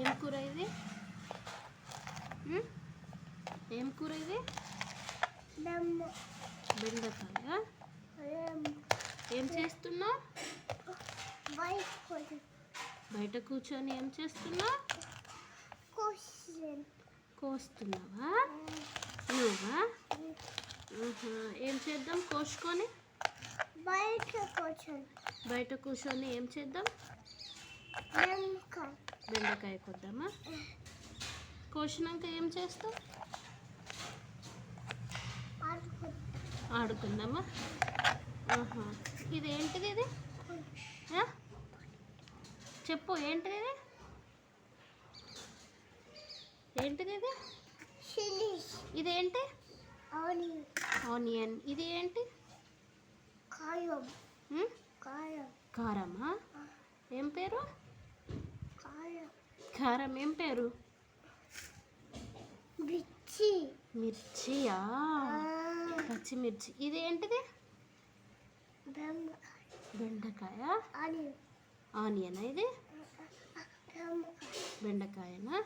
ఏం కూర ఇది? ఏం కూర ఇది? బెండకాయ. ఏం చేస్తున్నావు? బయట కూర్చొని ఏం చేస్తున్నావు? కోస్తున్నావా? నువ్వా? ఏం చేద్దాం కోసుకొని? బయట కూర్చొని ఏం చేద్దాం? బెండకాయ కొద్దామా? కోసినాక ఏం చేస్తాం? ఆడుకుందామా? ఇది ఏంటిది? ఇది చెప్పు, ఏంటిది ఇది? ఏంటిది ఇది? ఇదేంటి? ఆనియన్. ఇది ఏంటి? కారమా? ఏం పేరు? కారం ఏం పేరు? మిర్చియా? పచ్చిమిర్చి. ఇది ఏంటిది? బెండకాయ. ఆనియనా ఇది? బెండకాయనా?